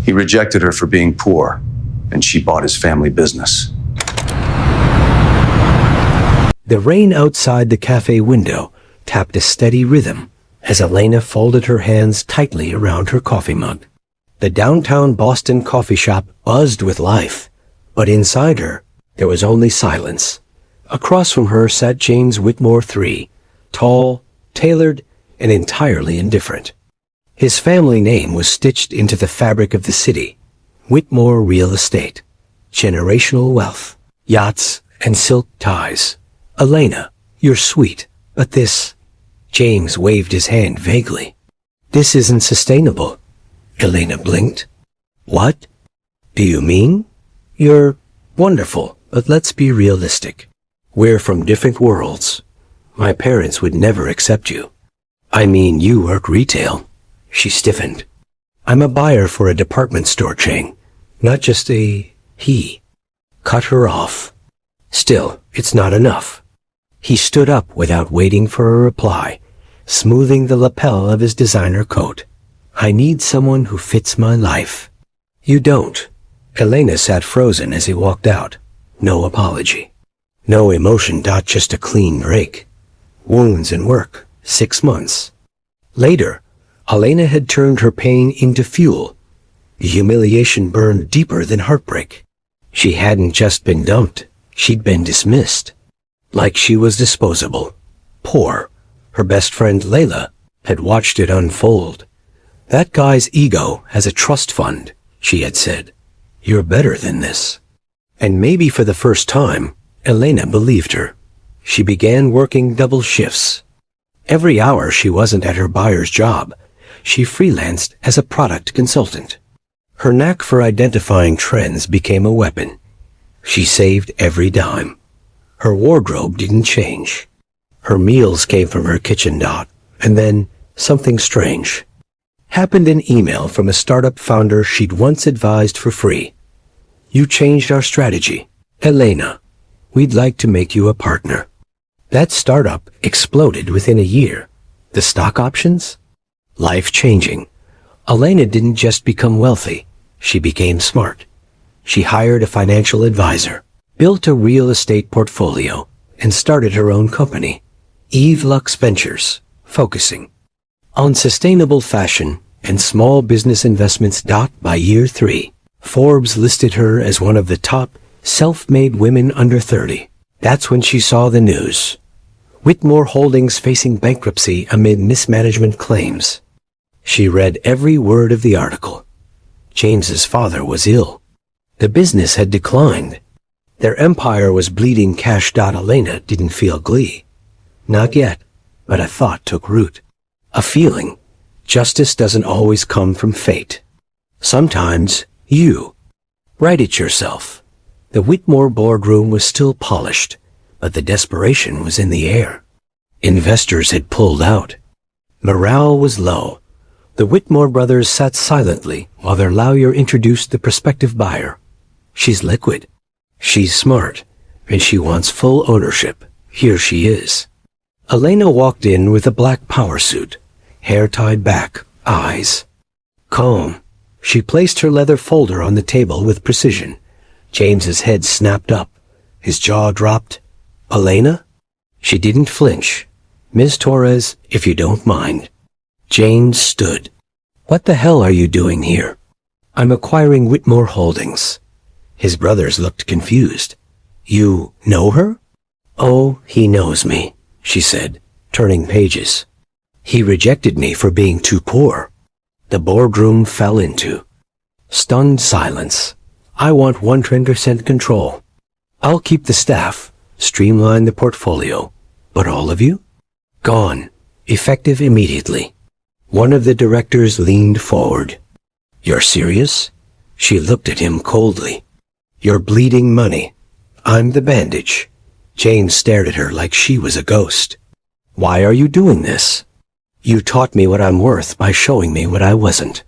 He rejected her for being poor, and she bought his family business. The rain outside the cafe window tapped a steady rhythm as Elena folded her hands tightly around her coffee mug. The downtown Boston coffee shop buzzed with life, but inside her, there was only silence. Across from her sat James Whitmore III, tall, tailored, and entirely indifferent. His family name was stitched into the fabric of the city: Whitmore Real Estate, generational wealth, yachts, and silk ties. Elena, you're sweet, but this... James waved his hand vaguely. This isn't sustainable. Elena blinked. What? Do you mean? You're wonderful, but let's be realistic. We're from different worlds. My parents would never accept you. I mean, you work retail. She stiffened. I'm a buyer for a department store chain, not just a he. Cut her off. Still, it's not enough. He stood up without waiting for a reply, smoothing the lapel of his designer coat. I need someone who fits my life. You don't. Elena sat frozen as he walked out. No apology. No emotion, just a clean break. Wounds and work. 6 months. Later, Elena had turned her pain into fuel. Humiliation burned deeper than heartbreak. She hadn't just been dumped. She'd been dismissed. Like she was disposable. Poor. Her best friend Layla had watched it unfold. That guy's ego has a trust fund, she had said. You're better than this. And maybe for the first time, Elena believed her. She began working double shifts. Every hour she wasn't at her buyer's job, she freelanced as a product consultant. Her knack for identifying trends became a weapon. She saved every dime. Her wardrobe didn't change. Her meals came from her kitchen. And then something strange happened. An email from a startup founder she'd once advised for free. You changed our strategy, Elena. We'd like to make you a partner. That startup exploded within a year. The stock options? Life-changing. Elena didn't just become wealthy. She became smart. She hired a financial advisor, built a real estate portfolio, and started her own company, Eve Lux Ventures, focusing on sustainable fashion and small business investments. By year 3, Forbes listed her as one of the top self-made women under 30. That's when she saw the news. Whitmore Holdings facing bankruptcy amid mismanagement claims. She read every word of the article. James's father was ill. The business had declined. Their empire was bleeding cash. Elena didn't feel glee. Not yet, but a thought took root. A feeling. Justice doesn't always come from fate. Sometimes you write it yourself. The Whitmore boardroom was still polished, but the desperation was in the air. Investors had pulled out. Morale was low. The Whitmore brothers sat silently while their lawyer introduced the prospective buyer. She's liquid. She's smart, and she wants full ownership. Here she is. Elena walked in with a black power suit, hair tied back, eyes calm. She placed her leather folder on the table with precision. James's head snapped up. His jaw dropped. Elena? She didn't flinch. Ms. Torres, if you don't mind. James stood. What the hell are you doing here? I'm acquiring Whitmore Holdings. His brothers looked confused. You know her? Oh, he knows me, she said, turning pages. He rejected me for being too poor. The boardroom fell into stunned silence. I want 100% control. I'll keep the staff, streamline the portfolio. But all of you? Gone. Effective immediately. One of the directors leaned forward. You're serious? She looked at him coldly. You're bleeding money. I'm the bandage. James stared at her like she was a ghost. Why are you doing this? You taught me what I'm worth by showing me what I wasn't.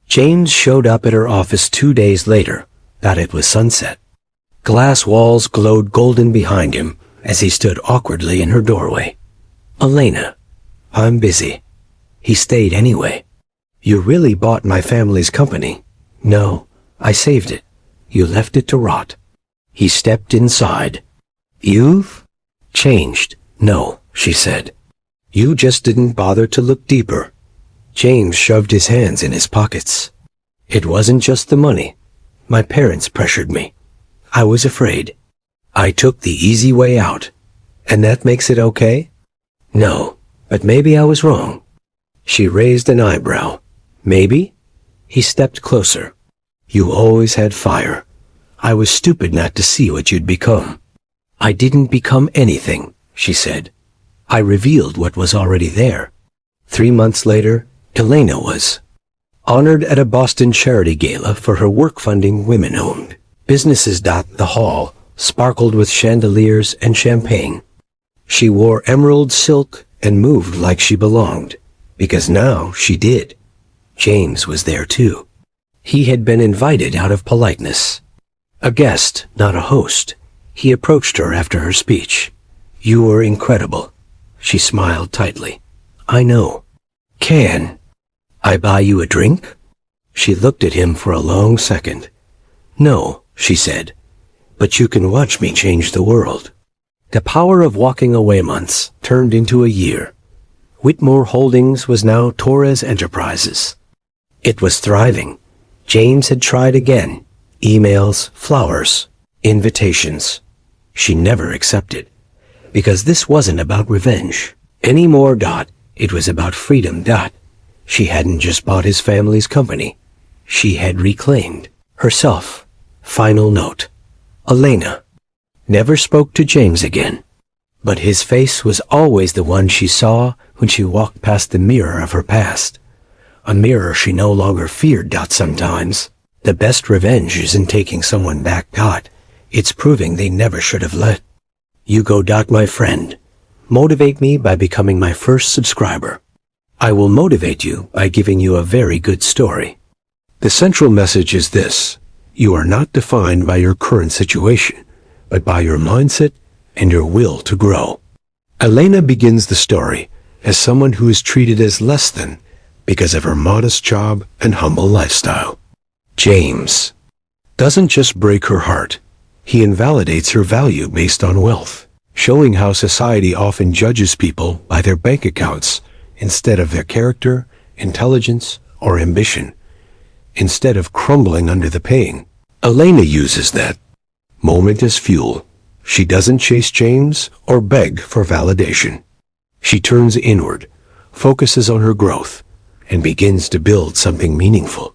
James showed up at her office 2 days later. It was sunset. Glass walls glowed golden behind him as he stood awkwardly in her doorway. Elena, I'm busy. He stayed anyway. You really bought my family's company. No, I saved it. You left it to rot. He stepped inside. You've changed. No, she said. You just didn't bother to look deeper. James shoved his hands in his pockets. It wasn't just the money. My parents pressured me. I was afraid. I took the easy way out. And that makes it okay? No, but maybe I was wrong. She raised an eyebrow. Maybe? He stepped closer. You always had fire. I was stupid not to see what you'd become. I didn't become anything, she said. I revealed what was already there. 3 months later, Elena was honored at a Boston charity gala for her work funding women-owned businesses. The hall sparkled with chandeliers and champagne. She wore emerald silk and moved like she belonged, because now she did. James was there too. He had been invited out of politeness. A guest, not a host. He approached her after her speech. You were incredible. She smiled tightly. I know. Can I buy you a drink? She looked at him for a long second. No, she said, but you can watch me change the world. The power of walking away months turned into a year. Whitmore Holdings was now Torres Enterprises. It was thriving. James had tried again. Emails, flowers, invitations. She never accepted. Because this wasn't about revenge anymore. It was about freedom. She hadn't just bought his family's company. She had reclaimed herself. Final note. Elena never spoke to James again. But his face was always the one she saw when she walked past the mirror of her past. A mirror she no longer feared. Sometimes the best revenge isn't taking someone back. It's proving they never should have let you go. My friend. Motivate me by becoming my first subscriber. I will motivate you by giving you a very good story. The central message is this. You are not defined by your current situation, but by your mindset and your will to grow. Elena begins the story as someone who is treated as less than because of her modest job and humble lifestyle. James doesn't just break her heart. He invalidates her value based on wealth, showing how society often judges people by their bank accounts instead of their character, intelligence, or ambition. Instead of crumbling under the pain, Elena uses that moment as fuel. She doesn't chase James or beg for validation. She turns inward, focuses on her growth, and begins to build something meaningful.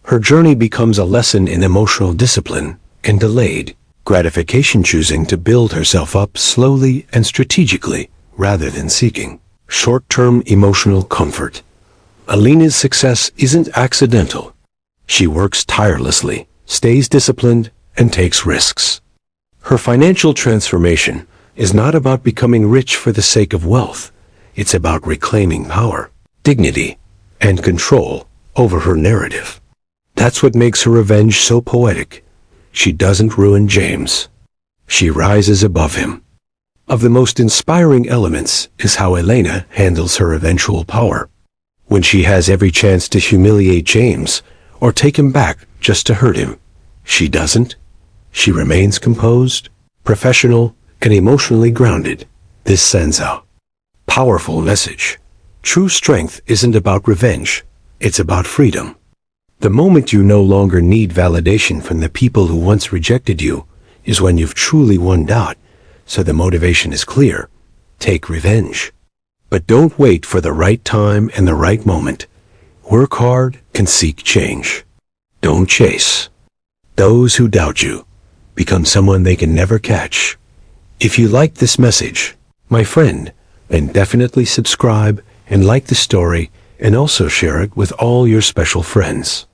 Her journey becomes a lesson in emotional discipline and delayed gratification, choosing to build herself up slowly and strategically rather than seeking short-term emotional comfort. Elena's success isn't accidental. She works tirelessly, stays disciplined, and takes risks. Her financial transformation is not about becoming rich for the sake of wealth. It's about reclaiming power, dignity, and control over her narrative. That's what makes her revenge so poetic. She doesn't ruin James. She rises above him. Of the most inspiring elements is how Elena handles her eventual power. When she has every chance to humiliate James or take him back just to hurt him, she doesn't. She remains composed, professional, and emotionally grounded. This sends a powerful message. True strength isn't about revenge. It's about freedom. The moment you no longer need validation from the people who once rejected you is when you've truly won. So the motivation is clear. Take revenge. But don't wait for the right time and the right moment. Work hard and seek change. Don't chase those who doubt you. Become someone they can never catch. If you like this message, my friend, then definitely subscribe and like the story, and also share it with all your special friends.